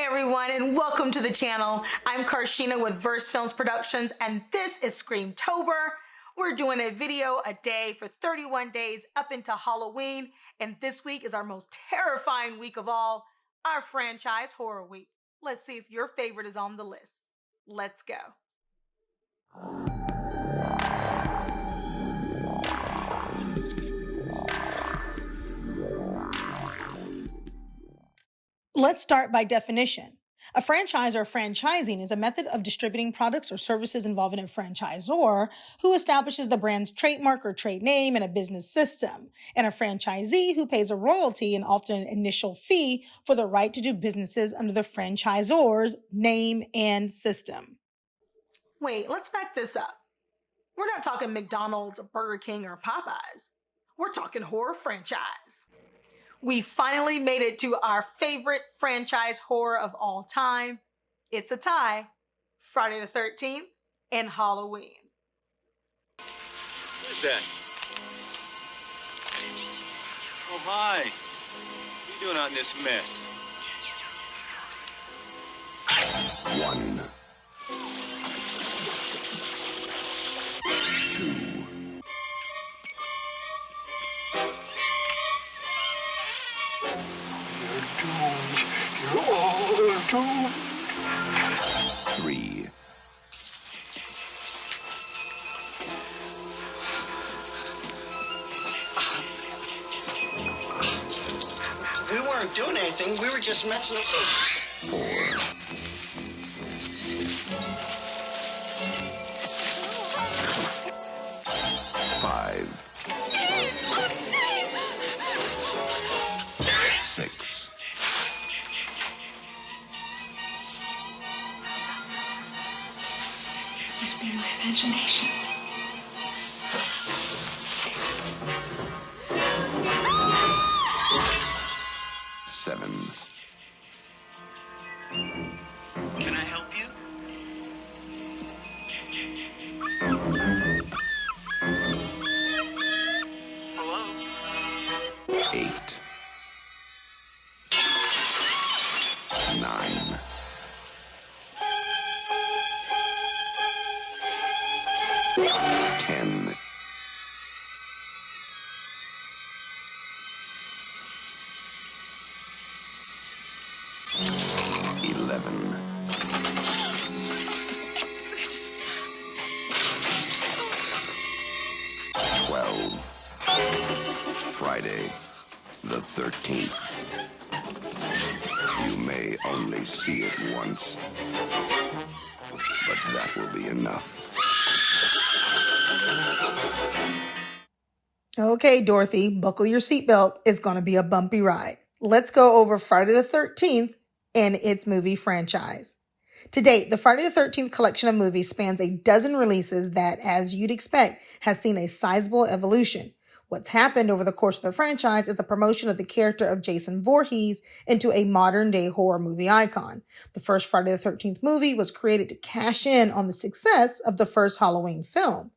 Hey everyone, and welcome to the channel. I'm Carshénah with versefilmsproductions, and this is SCREAMTOBER. We're doing a video a day for 31 days up into Halloween, and this week is our most terrifying week of all, our franchise horror week. Let's see if your favorite is on the list. Let's go. Let's start by definition. A franchise or franchising is a method of distributing products or services involving a franchisor who establishes the brand's trademark or trade name in a business system, and a franchisee who pays a royalty and often an initial fee for the right to do businesses under the franchisor's name and system. Wait, let's back this up. We're not talking McDonald's, Burger King, or Popeyes. We're talking horror franchise. We finally made it to our favorite franchise horror of all time. It's a tie. Friday the 13th and Halloween. What is that? Oh, hi. What are you doing out in this mess? 1, 2, 3. We weren't doing anything. We were just messing up. 4. 5. 6. 'Must be my imagination. 7. Can I help you? Hello? 8. 9. 10. 11. 12. Friday the 13th. You may only see it once, but that will be enough. Okay, Dorothy, buckle your seatbelt. It's going to be a bumpy ride. Let's go over Friday the 13th and its movie franchise. To date, the Friday the 13th collection of movies spans a dozen releases that, as you'd expect, has seen a sizable evolution. What's happened over the course of the franchise is the promotion of the character of Jason Voorhees into a modern-day horror movie icon. The first Friday the 13th movie was created to cash in on the success of the first Halloween film.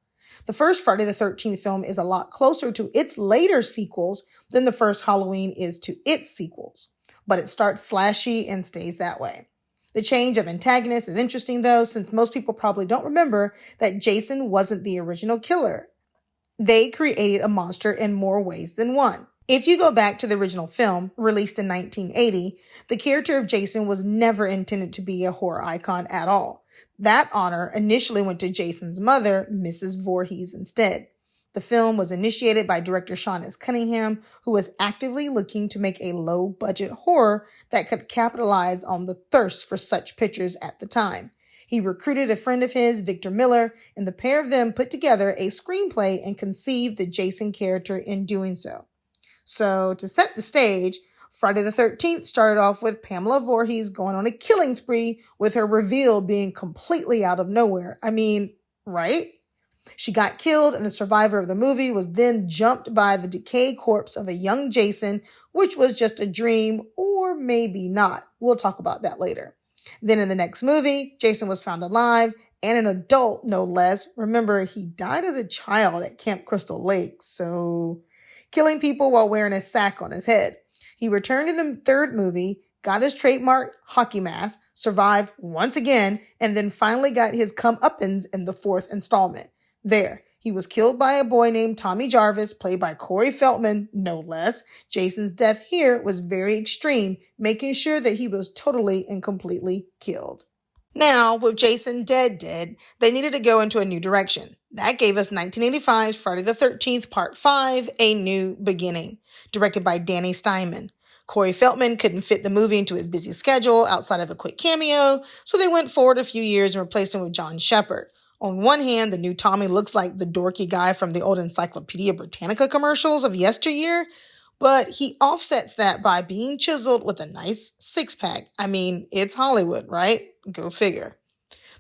The first Friday the 13th film is a lot closer to its later sequels than the first Halloween is to its sequels, but it starts slashy and stays that way. The change of antagonist is interesting though, since most people probably don't remember that Jason wasn't the original killer. They created a monster in more ways than one. If you go back to the original film, released in 1980, the character of Jason was never intended to be a horror icon at all. That honor initially went to Jason's mother, Mrs. Voorhees, instead. The film was initiated by director Sean S. Cunningham, who was actively looking to make a low-budget horror that could capitalize on the thirst for such pictures at the time. He recruited a friend of his, Victor Miller, and the pair of them put together a screenplay and conceived the Jason character in doing so. So, to set the stage, Friday the 13th started off with Pamela Voorhees going on a killing spree with her reveal being completely out of nowhere. I mean, right? She got killed and the survivor of the movie was then jumped by the decayed corpse of a young Jason, which was just a dream or maybe not. We'll talk about that later. Then in the next movie, Jason was found alive and an adult, no less. Remember, he died as a child at Camp Crystal Lake, so killing people while wearing a sack on his head. He returned in the third movie, got his trademark hockey mask, survived once again, and then finally got his comeuppance in the 4th installment. There, he was killed by a boy named Tommy Jarvis, played by Corey Feldman, no less. Jason's death here was very extreme, making sure that he was totally and completely killed. Now, with Jason dead, they needed to go into a new direction. That gave us 1985's Friday the 13th Part 5, A New Beginning, directed by Danny Steinman. Corey Feldman couldn't fit the movie into his busy schedule outside of a quick cameo, so they went forward a few years and replaced him with John Shepard. On one hand, the new Tommy looks like the dorky guy from the old Encyclopedia Britannica commercials of yesteryear, but he offsets that by being chiseled with a nice six-pack. I mean, it's Hollywood, right? Go figure.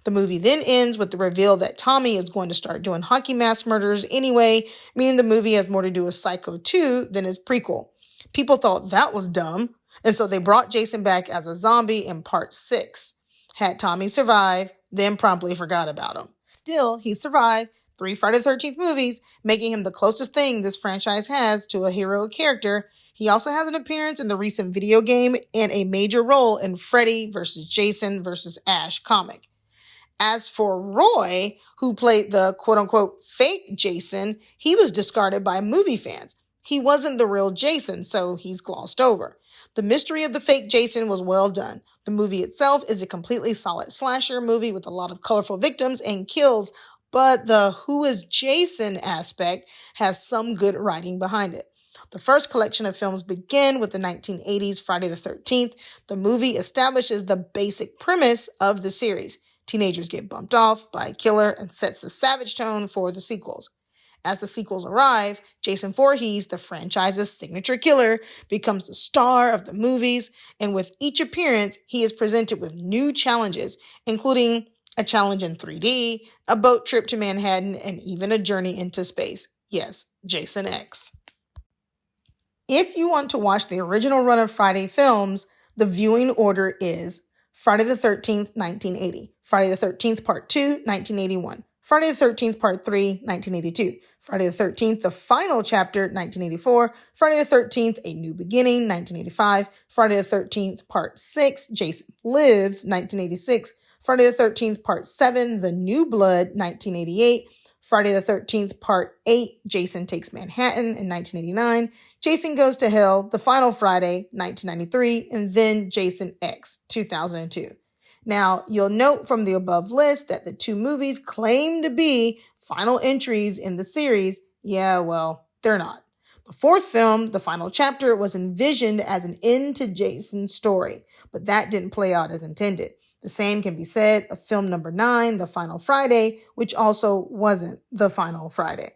The movie then ends with the reveal that Tommy is going to start doing hockey mask murders anyway, meaning the movie has more to do with Psycho 2 than its prequel. People thought that was dumb, and so they brought Jason back as a zombie in Part 6. Had Tommy survived, then promptly forgot about him. Still, he survived 3 Friday the 13th movies, making him the closest thing this franchise has to a heroic character. He also has an appearance in the recent video game and a major role in Freddy vs. Jason vs. Ash comic. As for Roy, who played the quote-unquote fake Jason, he was discarded by movie fans. He wasn't the real Jason, so he's glossed over. The mystery of the fake Jason was well done. The movie itself is a completely solid slasher movie with a lot of colorful victims and kills, but the who is Jason aspect has some good writing behind it. The first collection of films begin with the 1980s Friday the 13th. The movie establishes the basic premise of the series. Teenagers get bumped off by a killer and sets the savage tone for the sequels. As the sequels arrive, Jason Voorhees, the franchise's signature killer, becomes the star of the movies, and with each appearance, he is presented with new challenges, including a challenge in 3D, a boat trip to Manhattan, and even a journey into space. Yes, Jason X. If you want to watch the original run of Friday films, the viewing order is Friday the 13th, 1980, Friday the 13th Part 2, 1981, Friday the 13th Part 3, 1982, Friday the 13th, The Final Chapter, 1984, Friday the 13th, A New Beginning, 1985, Friday the 13th Part 6, Jason Lives, 1986, Friday the 13th Part 7, The New Blood, 1988, Friday the 13th Part 8, Jason Takes Manhattan in 1989, Jason Goes to Hell, The Final Friday, 1993, and then Jason X, 2002. Now, you'll note from the above list that the 2 movies claim to be final entries in the series. Yeah, well, they're not. The 4th film, The Final Chapter, was envisioned as an end to Jason's story, but that didn't play out as intended. The same can be said of film number 9, The Final Friday, which also wasn't The Final Friday.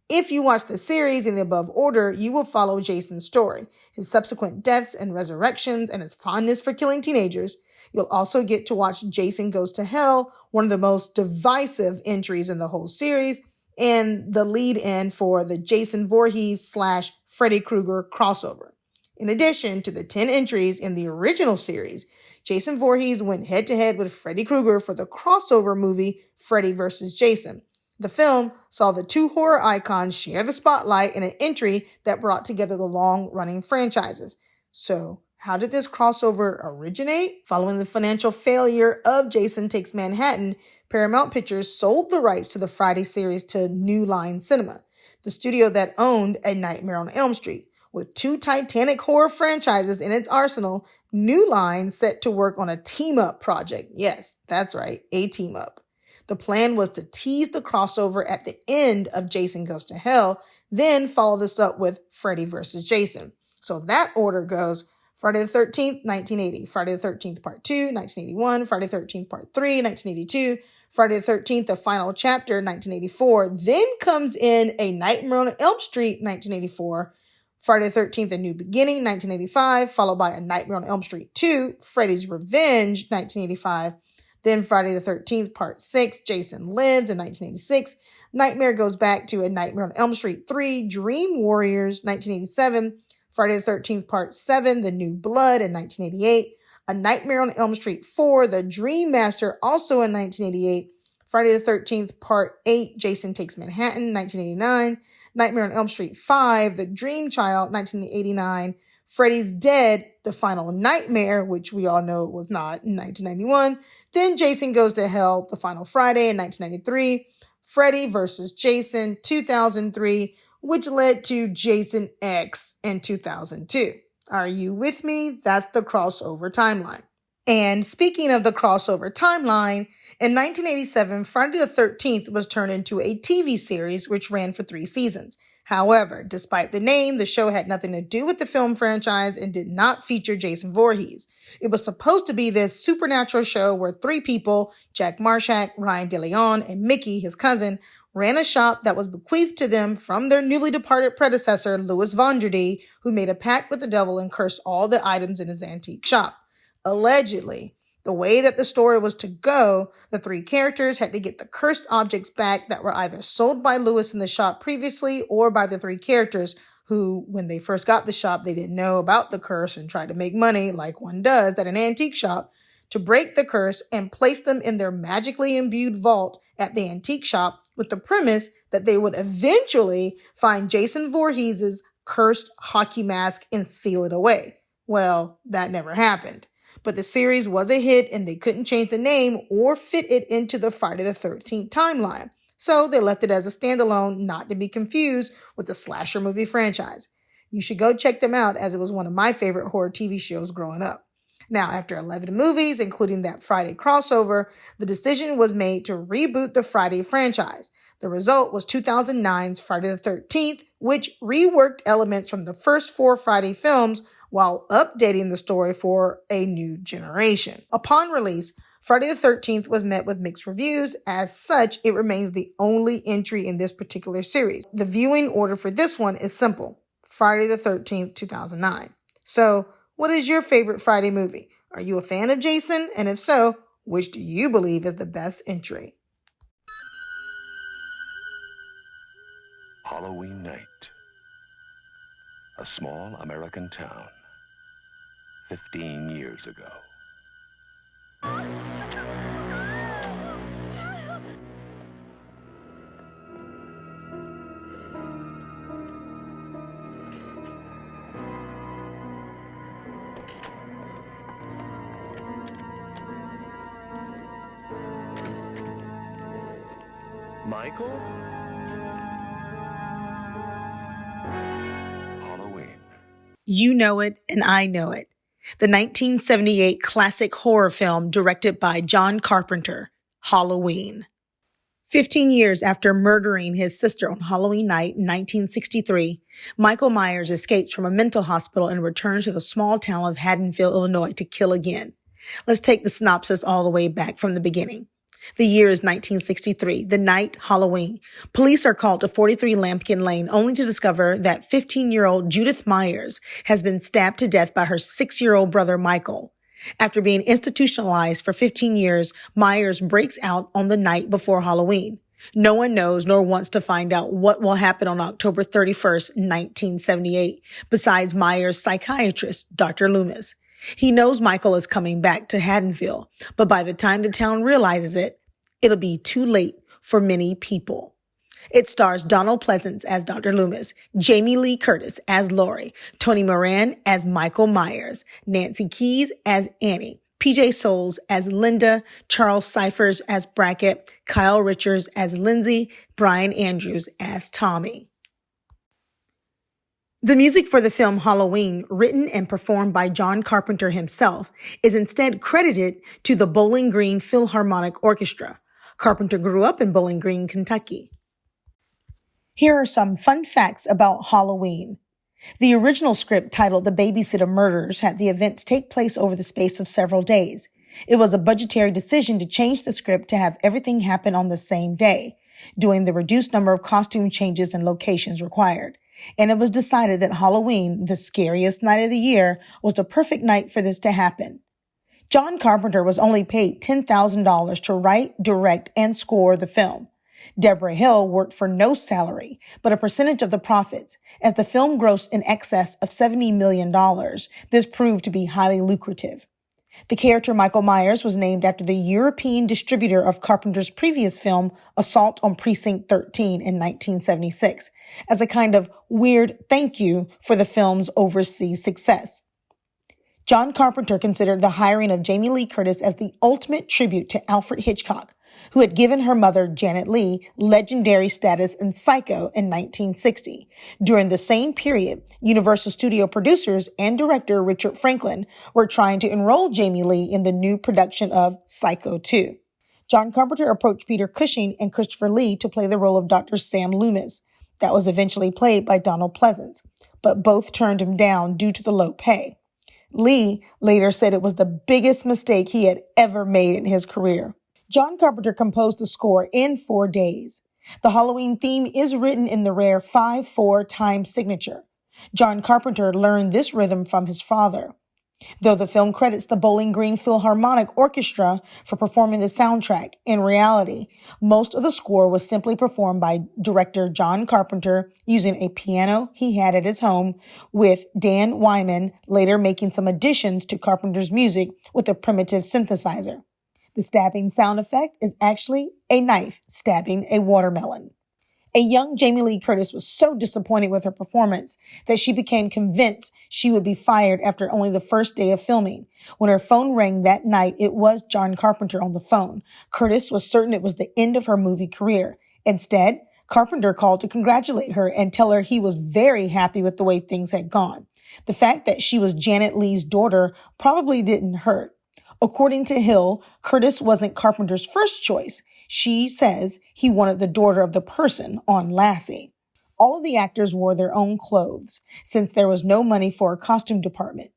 If you watch the series in the above order, you will follow Jason's story, his subsequent deaths and resurrections, and his fondness for killing teenagers. You'll also get to watch Jason Goes to Hell, one of the most divisive entries in the whole series, and the lead-in for the Jason Voorhees / Freddy Krueger crossover. In addition to the 10 entries in the original series, Jason Voorhees went head-to-head with Freddy Krueger for the crossover movie Freddy vs. Jason. The film saw the 2 horror icons share the spotlight in an entry that brought together the long-running franchises. So, how did this crossover originate? Following the financial failure of Jason Takes Manhattan, Paramount Pictures sold the rights to the Friday series to New Line Cinema, the studio that owned A Nightmare on Elm Street. With 2 titanic horror franchises in its arsenal, New Line set to work on a team-up project. Yes, that's right, a team-up. The plan was to tease the crossover at the end of Jason Goes to Hell, then follow this up with Freddy vs. Jason. So that order goes Friday the 13th, 1980, Friday the 13th Part 2, 1981, Friday the 13th Part 3, 1982, Friday the 13th, The Final Chapter, 1984. Then comes in A Nightmare on Elm Street, 1984, Friday the 13th, A New Beginning, 1985, followed by A Nightmare on Elm Street 2, Freddy's Revenge, 1985. Then Friday the 13th, Part 6, Jason Lives in 1986. Nightmare goes back to A Nightmare on Elm Street 3, Dream Warriors, 1987. Friday the 13th, Part 7, The New Blood in 1988. A Nightmare on Elm Street 4, The Dream Master, also in 1988. Friday the 13th, Part 8, Jason Takes Manhattan, 1989. Nightmare on Elm Street 5, The Dream Child, 1989. Freddy's Dead, The Final Nightmare, which we all know it was not, in 1991. Then Jason Goes to Hell, The Final Friday in 1993. Freddy vs. Jason, 2003, which led to Jason X in 2002. Are you with me? That's the crossover timeline. And speaking of the crossover timeline, in 1987, Friday the 13th was turned into a TV series which ran for 3 seasons. However, despite the name, the show had nothing to do with the film franchise and did not feature Jason Voorhees. It was supposed to be this supernatural show where 3 people, Jack Marshak, Ryan DeLeon, and Mickey, his cousin, ran a shop that was bequeathed to them from their newly departed predecessor, Louis Vondrady, who made a pact with the devil and cursed all the items in his antique shop. Allegedly, the way that the story was to go, the 3 characters had to get the cursed objects back that were either sold by Louis in the shop previously or by the 3 characters who, when they first got the shop, they didn't know about the curse and tried to make money like one does at an antique shop, to break the curse and place them in their magically imbued vault at the antique shop with the premise that they would eventually find Jason Voorhees' cursed hockey mask and seal it away. Well, that never happened. But the series was a hit and they couldn't change the name or fit it into the Friday the 13th timeline. So they left it as a standalone, not to be confused with the slasher movie franchise. You should go check them out as it was one of my favorite horror TV shows growing up. Now, after 11 movies, including that Friday crossover, the decision was made to reboot the Friday franchise. The result was 2009's Friday the 13th, which reworked elements from the first 4 Friday films while updating the story for a new generation. Upon release, Friday the 13th was met with mixed reviews. As such, it remains the only entry in this particular series. The viewing order for this one is simple: Friday the 13th, 2009. So, what is your favorite Friday movie? Are you a fan of Jason? And if so, which do you believe is the best entry? Halloween night. A small American town. 15 years ago. Michael? Halloween. You know it, and I know it. The 1978 classic horror film directed by John Carpenter, Halloween. 15 years after murdering his sister on Halloween night in 1963, Michael Myers escapes from a mental hospital and returns to the small town of Haddonfield, Illinois to kill again. Let's take the synopsis all the way back from the beginning. The year is 1963, the night Halloween. Police are called to 43 Lambkin Lane only to discover that 15-year-old Judith Myers has been stabbed to death by her 6-year-old brother Michael. After being institutionalized for 15 years, Myers breaks out on the night before Halloween. No one knows nor wants to find out what will happen on October 31st, 1978, besides Myers' psychiatrist, Dr. Loomis. He knows Michael is coming back to Haddonfield, but by the time the town realizes it, it'll be too late for many people. It stars Donald Pleasance as Dr. Loomis, Jamie Lee Curtis as Laurie, Tony Moran as Michael Myers, Nancy Keys as Annie, PJ Souls as Linda, Charles Cyphers as Brackett, Kyle Richards as Lindsay, Brian Andrews as Tommy. The music for the film Halloween, written and performed by John Carpenter himself, is instead credited to the Bowling Green Philharmonic Orchestra. Carpenter grew up in Bowling Green, Kentucky. Here are some fun facts about Halloween. The original script, titled The Babysitter Murders, had the events take place over the space of several days. It was a budgetary decision to change the script to have everything happen on the same day, doing the reduced number of costume changes and locations required. And it was decided that Halloween, the scariest night of the year, was the perfect night for this to happen. John Carpenter was only paid $10,000 to write, direct, and score the film. Deborah Hill worked for no salary, but a percentage of the profits. As the film grossed in excess of $70 million, this proved to be highly lucrative. The character Michael Myers was named after the European distributor of Carpenter's previous film, Assault on Precinct 13 in 1976, as a kind of weird thank you for the film's overseas success. John Carpenter considered the hiring of Jamie Lee Curtis as the ultimate tribute to Alfred Hitchcock, who had given her mother, Janet Leigh, legendary status in Psycho in 1960. During the same period, Universal Studio producers and director Richard Franklin were trying to enroll Jamie Lee in the new production of Psycho 2. John Carpenter approached Peter Cushing and Christopher Lee to play the role of Dr. Sam Loomis. That was eventually played by Donald Pleasance, but both turned him down due to the low pay. Lee later said it was the biggest mistake he had ever made in his career. John Carpenter composed the score in 4 days. The Halloween theme is written in the rare 5/4 time signature. John Carpenter learned this rhythm from his father. Though the film credits the Bowling Green Philharmonic Orchestra for performing the soundtrack, in reality, most of the score was simply performed by director John Carpenter using a piano he had at his home, with Dan Wyman later making some additions to Carpenter's music with a primitive synthesizer. The stabbing sound effect is actually a knife stabbing a watermelon. A young Jamie Lee Curtis was so disappointed with her performance that she became convinced she would be fired after only the first day of filming. When her phone rang that night, it was John Carpenter on the phone. Curtis was certain it was the end of her movie career. Instead, Carpenter called to congratulate her and tell her he was very happy with the way things had gone. The fact that she was Janet Leigh's daughter probably didn't hurt. According to Hill, Curtis wasn't Carpenter's first choice. She says he wanted the daughter of the person on Lassie. All of the actors wore their own clothes, since there was no money for a costume department.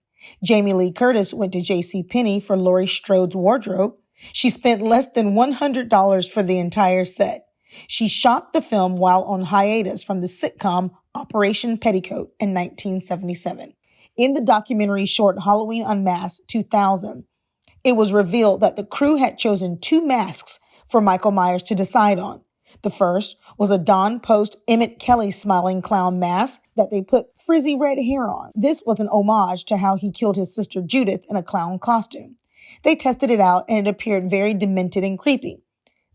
Jamie Lee Curtis went to JCPenney for Laurie Strode's wardrobe. She spent less than $100 for the entire set. She shot the film while on hiatus from the sitcom Operation Petticoat in 1977. In the documentary short Halloween Unmasked 2000, it was revealed that the crew had chosen 2 masks for Michael Myers to decide on. The first was a Don Post Emmett Kelly smiling clown mask that they put frizzy red hair on. This was an homage to how he killed his sister Judith in a clown costume. They tested it out and it appeared very demented and creepy.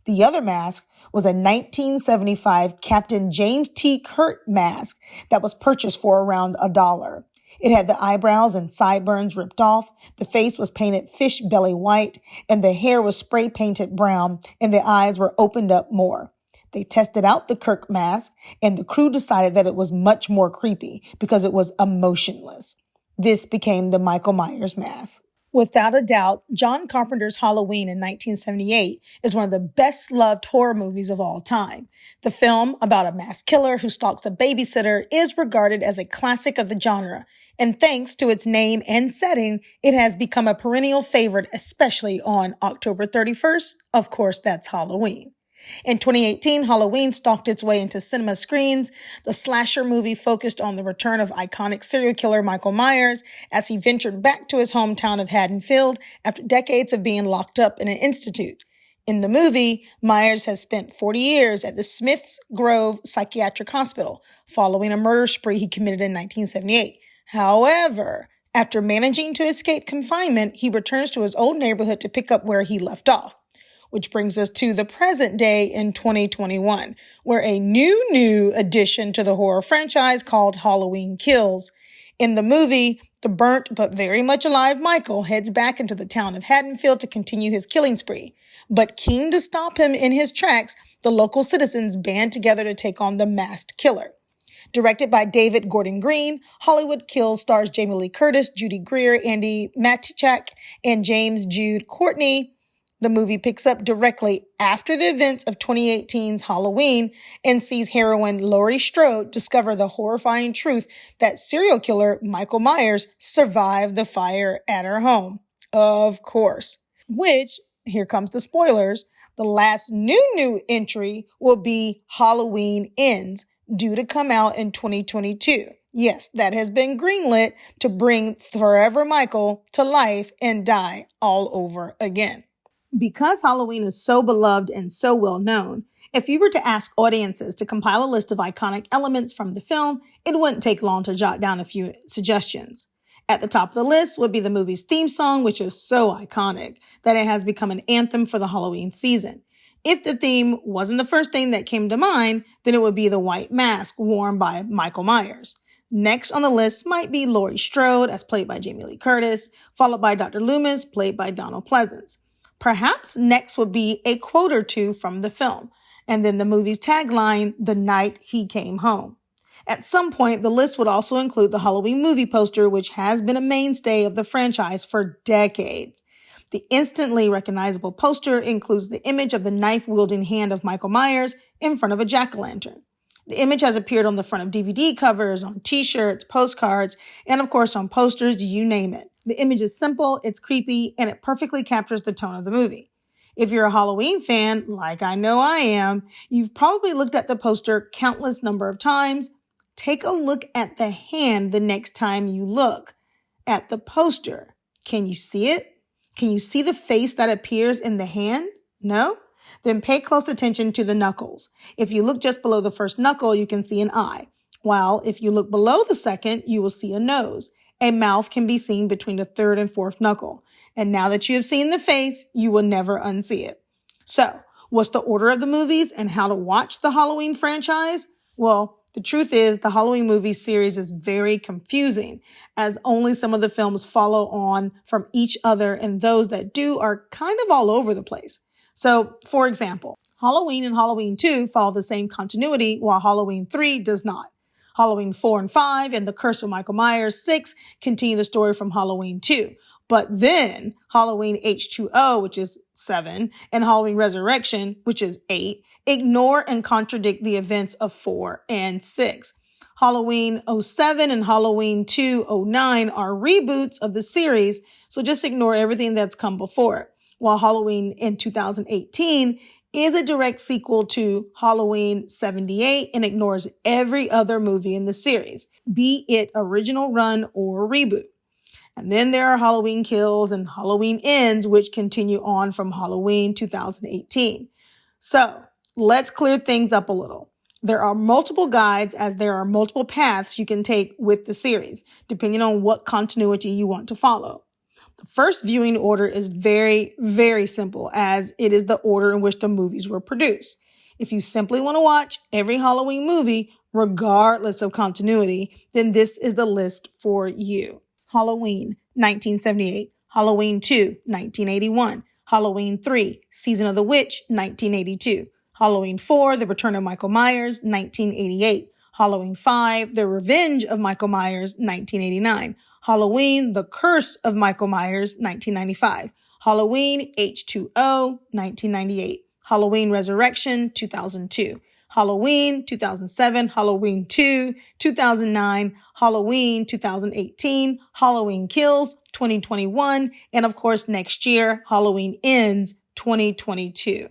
The other mask was a 1975 Captain James T. Kirk mask that was purchased for around $1. It had the eyebrows and sideburns ripped off, the face was painted fish belly white, and the hair was spray painted brown, and the eyes were opened up more. They tested out the Kirk mask, and the crew decided that it was much more creepy because it was emotionless. This became the Michael Myers mask. Without a doubt, John Carpenter's Halloween in 1978 is one of the best-loved horror movies of all time. The film, about a masked killer who stalks a babysitter, is regarded as a classic of the genre, and thanks to its name and setting, it has become a perennial favorite, especially on October 31st. Of course, that's Halloween. In 2018, Halloween stalked its way into cinema screens. The slasher movie focused on the return of iconic serial killer Michael Myers as he ventured back to his hometown of Haddonfield after decades of being locked up in an institute. In the movie, Myers has spent 40 years at the Smiths Grove Psychiatric Hospital following a murder spree he committed in 1978. However, after managing to escape confinement, he returns to his old neighborhood to pick up where he left off. Which brings us to the present day in 2021, where a new addition to the horror franchise called Halloween Kills. In the movie, the burnt but very much alive Michael heads back into the town of Haddonfield to continue his killing spree. But keen to stop him in his tracks, the local citizens band together to take on the masked killer. Directed by David Gordon Green, Hollywood Kills stars Jamie Lee Curtis, Judy Greer, Andy Matichak, and James Jude Courtney. The movie picks up directly after the events of 2018's Halloween and sees heroine Laurie Strode discover the horrifying truth that serial killer Michael Myers survived the fire at her home. Of course. Which, here comes the spoilers, the last new entry will be Halloween Ends, due to come out in 2022. Yes, that has been greenlit to bring Forever Michael to life and die all over again. Because Halloween is so beloved and so well known, if you were to ask audiences to compile a list of iconic elements from the film, it wouldn't take long to jot down a few suggestions. At the top of the list would be the movie's theme song, which is so iconic that it has become an anthem for the Halloween season. If the theme wasn't the first thing that came to mind, then it would be the white mask worn by Michael Myers. Next on the list might be Laurie Strode, as played by Jamie Lee Curtis, followed by Dr. Loomis, played by Donald Pleasance. Perhaps next would be a quote or two from the film, and then the movie's tagline, "The Night He Came Home." At some point, the list would also include the Halloween movie poster, which has been a mainstay of the franchise for decades. The instantly recognizable poster includes the image of the knife-wielding hand of Michael Myers in front of a jack-o'-lantern. The image has appeared on the front of DVD covers, on t-shirts, postcards, and of course on posters, you name it. The image is simple, it's creepy, and it perfectly captures the tone of the movie. If you're a Halloween fan, like I know I am, you've probably looked at the poster countless number of times. Take a look at the hand the next time you look at the poster. Can you see it? Can you see the face that appears in the hand? No? Then pay close attention to the knuckles. If you look just below the first knuckle, you can see an eye. While if you look below the second, you will see a nose. A mouth can be seen between the third and fourth knuckle. And now that you have seen the face, you will never unsee it. So, what's the order of the movies and how to watch the Halloween franchise? Well, the truth is the Halloween movie series is very confusing, as only some of the films follow on from each other, and those that do are kind of all over the place. So, for example, Halloween and Halloween 2 follow the same continuity, while Halloween 3 does not. Halloween 4 and 5 and The Curse of Michael Myers 6 continue the story from Halloween 2. But then Halloween H2O, which is 7, and Halloween Resurrection, which is 8, ignore and contradict the events of 4 and 6. Halloween 07 and Halloween 209 are reboots of the series, so just ignore everything that's come before it. While Halloween in 2018 is a direct sequel to Halloween 78 and ignores every other movie in the series, be it original run or reboot. And then there are Halloween Kills and Halloween Ends, which continue on from Halloween 2018. So let's clear things up a little. There are multiple guides, as there are multiple paths you can take with the series, depending on what continuity you want to follow. The first viewing order is very, very simple, as it is the order in which the movies were produced. If you simply want to watch every Halloween movie, regardless of continuity, then this is the list for you. Halloween, 1978. Halloween 2, 1981. Halloween 3, Season of the Witch, 1982. Halloween 4, The Return of Michael Myers, 1988. Halloween 5, The Revenge of Michael Myers, 1989. Halloween, The Curse of Michael Myers, 1995. Halloween H2O, 1998. Halloween Resurrection, 2002. Halloween 2007, Halloween 2, 2009, Halloween 2018, Halloween Kills 2021, and of course next year, Halloween Ends 2022.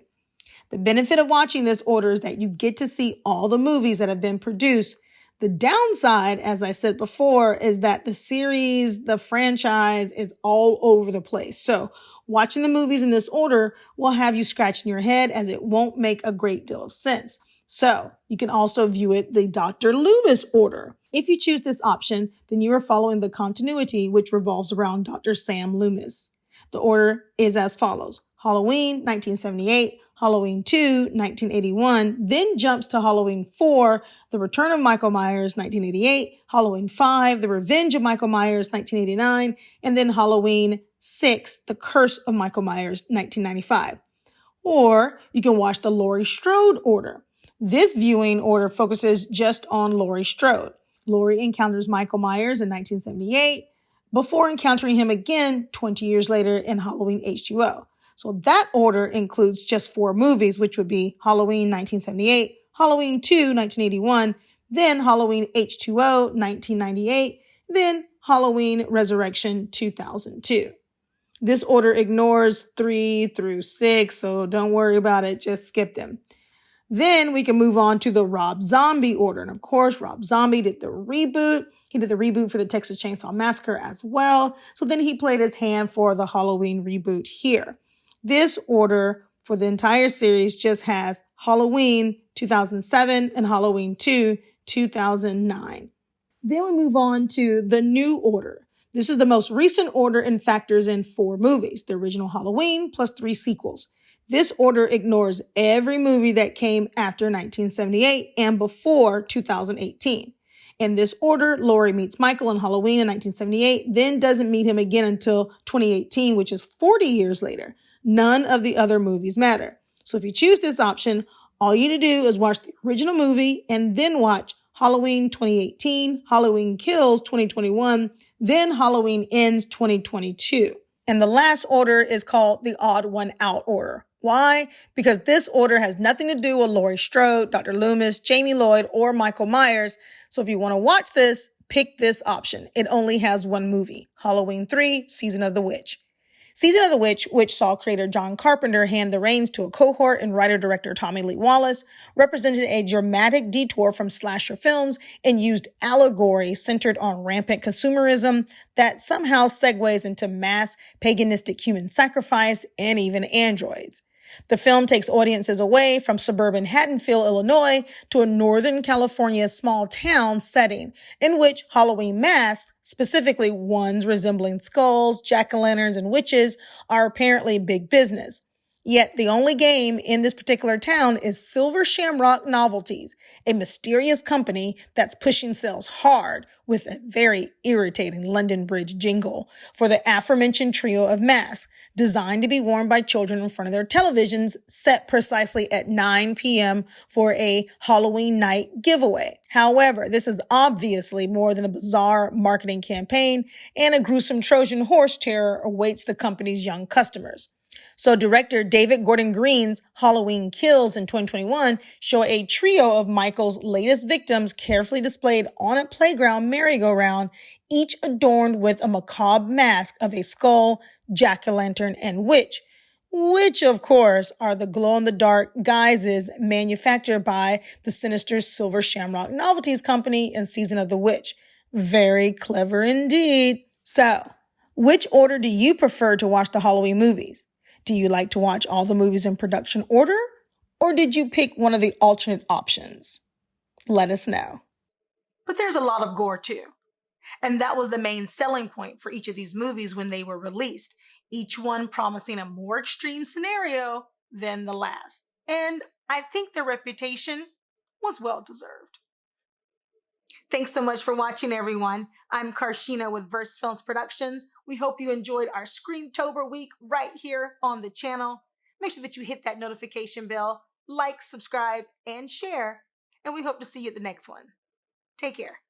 The benefit of watching this order is that you get to see all the movies that have been produced. The downside, as I said before, is that the series, the franchise is all over the place. So watching the movies in this order will have you scratching your head, as it won't make a great deal of sense. So you can also view it the Dr. Loomis order. If you choose this option, then you are following the continuity, which revolves around Dr. Sam Loomis. The order is as follows: Halloween 1978, Halloween 2, 1981, then jumps to Halloween 4, The Return of Michael Myers, 1988, Halloween 5, The Revenge of Michael Myers, 1989, and then Halloween 6, The Curse of Michael Myers, 1995. Or you can watch the Laurie Strode order. This viewing order focuses just on Laurie Strode. Laurie encounters Michael Myers in 1978 before encountering him again 20 years later in Halloween H2O. So that order includes just 4 movies, which would be Halloween 1978, Halloween 2, 1981, then Halloween H2O 1998, then Halloween Resurrection 2002. This order ignores 3 through 6, so don't worry about it, just skip them. Then we can move on to the Rob Zombie order. And of course, Rob Zombie did the reboot. He did the reboot for the Texas Chainsaw Massacre as well. So then he played his hand for the Halloween reboot here. This order for the entire series just has Halloween 2007 and Halloween 2, 2009. Then we move on to the new order. This is the most recent order and factors in 4 movies, the original Halloween plus 3 sequels. This order ignores every movie that came after 1978 and before 2018. In this order, Laurie meets Michael in Halloween in 1978, then doesn't meet him again until 2018, which is 40 years later. None of the other movies matter. So if you choose this option, all you need to do is watch the original movie and then watch Halloween 2018, Halloween Kills 2021, then Halloween Ends 2022. And the last order is called the odd one out order. Why? Because this order has nothing to do with Laurie Strode, Dr. Loomis, Jamie Lloyd, or Michael Myers. So if you want to watch this, pick this option. It only has 1 movie, Halloween 3, Season of the Witch. Season of the Witch, which saw creator John Carpenter hand the reins to a cohort and writer-director Tommy Lee Wallace, represented a dramatic detour from slasher films and used allegory centered on rampant consumerism that somehow segues into mass paganistic human sacrifice and even androids. The film takes audiences away from suburban Haddonfield, Illinois, to a Northern California small town setting in which Halloween masks, specifically ones resembling skulls, jack-o'-lanterns, and witches, are apparently big business. Yet the only game in this particular town is Silver Shamrock Novelties, a mysterious company that's pushing sales hard with a very irritating London Bridge jingle for the aforementioned trio of masks designed to be worn by children in front of their televisions set precisely at 9 p.m. for a Halloween night giveaway. However, this is obviously more than a bizarre marketing campaign, and a gruesome Trojan horse terror awaits the company's young customers. So director David Gordon Green's Halloween Kills in 2021 show a trio of Michael's latest victims carefully displayed on a playground merry-go-round, each adorned with a macabre mask of a skull, jack-o'-lantern, and witch, which of course are the glow-in-the-dark guises manufactured by the sinister Silver Shamrock Novelties Company in Season of the Witch. Very clever indeed. So, which order do you prefer to watch the Halloween movies? Do you like to watch all the movies in production order? Or did you pick one of the alternate options? Let us know. But there's a lot of gore too. And that was the main selling point for each of these movies when they were released, each one promising a more extreme scenario than the last. And I think their reputation was well deserved. Thanks so much for watching, everyone. I'm Carshénah with versefilmsproductions. We hope you enjoyed our Screamtober week right here on the channel. Make sure that you hit that notification bell, like, subscribe, and share. And we hope to see you at the next one. Take care.